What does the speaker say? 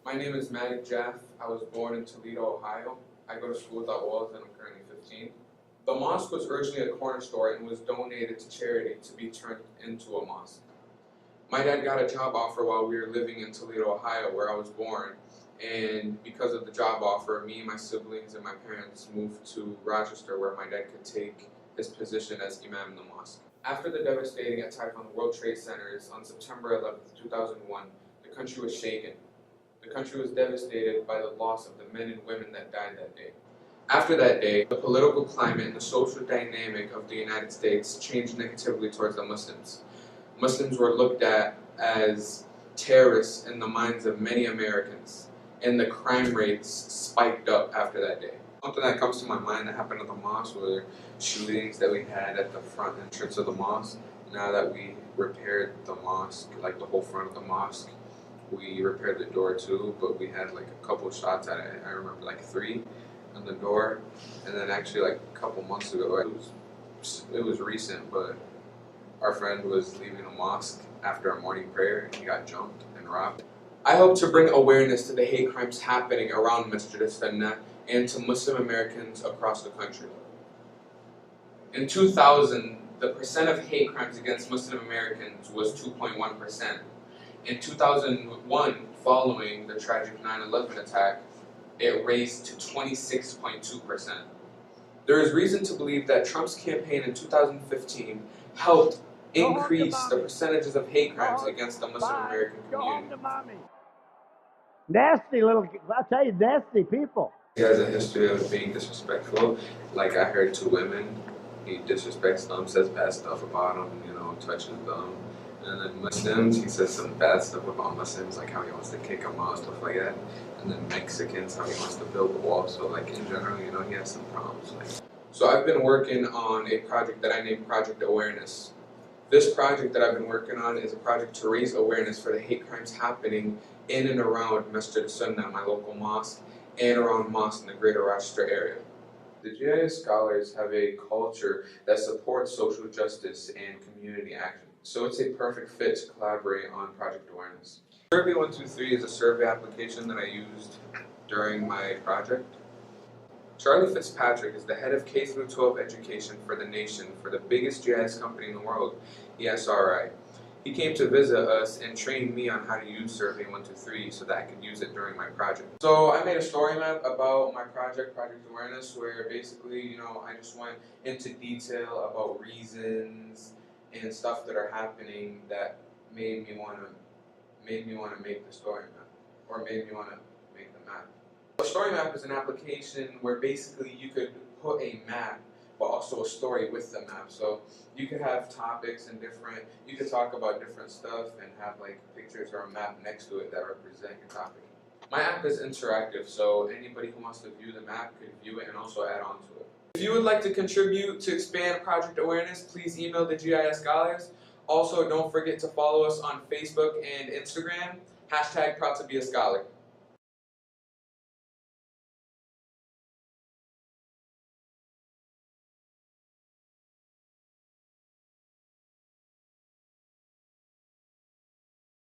My name is Malik Jaff. I was born in Toledo, Ohio. I go to school without walls and I'm currently 15. The mosque was originally a corner store and was donated to charity to be turned into a mosque. My dad got a job offer while we were living in Toledo, Ohio, where I was born, and because of the job offer, me, my siblings, and my parents moved to Rochester, where my dad could take his position as imam in the mosque. After the devastating attack on the World Trade Centers on September 11, 2001, the country was shaken. The country was devastated by the loss of the men and women that died that day. After that day, the political climate and the social dynamic of the United States changed negatively towards the Muslims. Muslims were looked at as terrorists in the minds of many Americans, and the crime rates spiked up after that day. Something that comes to my mind that happened at the mosque were shootings that we had at the front entrance of the mosque. Now that we repaired the mosque, like the whole front of the mosque, we repaired the door too, but we had like a couple shots at it. I remember like 3 on the door, and then actually like a couple months ago, it was recent, but our friend was leaving a mosque after a morning prayer and he got jumped and robbed. I hope to bring awareness to the hate crimes happening around Masjid As-Sunnah and to Muslim Americans across the country. In 2000, the percent of hate crimes against Muslim Americans was 2.1%. In 2001, following the tragic 9/11 attack, it raised to 26.2%. There is reason to believe that Trump's campaign in 2015 helped increase the percentages of hate crimes against the Muslim American community. Nasty little, I'll tell you, nasty people. He has a history of being disrespectful. Like I heard 2 women, he disrespects them, says bad stuff about them, touches them. And then Muslims, he says some bad stuff about Muslims, like how he wants to kick them out, stuff like that. And then Mexicans, how he wants to build the wall. So like in general, he has some problems. So I've been working on a project that I named Project Awareness. This project that I've been working on is a project to raise awareness for the hate crimes happening in and around Masjid As-Sunnah, my local mosque, and around mosques in the Greater Rochester area. The GIS Scholars have a culture that supports social justice and community action, so it's a perfect fit to collaborate on Project Awareness. Survey 123 is a survey application that I used during my project. Charlie Fitzpatrick is the head of K-12 education for the nation for the biggest GIS company in the world, ESRI. He came to visit us and trained me on how to use Survey 123 so that I could use it during my project. So I made a story map about my project, Project Awareness, where basically, I just went into detail about reasons and stuff that are happening that made me want to make the story map, or made me want to make the map. A story map is an application where basically you could put a map, but also a story with the map. So you could have topics and you could talk about different stuff and have like pictures or a map next to it that represent your topic. My app is interactive, so anybody who wants to view the map could view it and also add on to it. If you would like to contribute to expand Project Awareness, please email the GIS Scholars. Also, don't forget to follow us on Facebook and Instagram, #ProudToBeAScholar.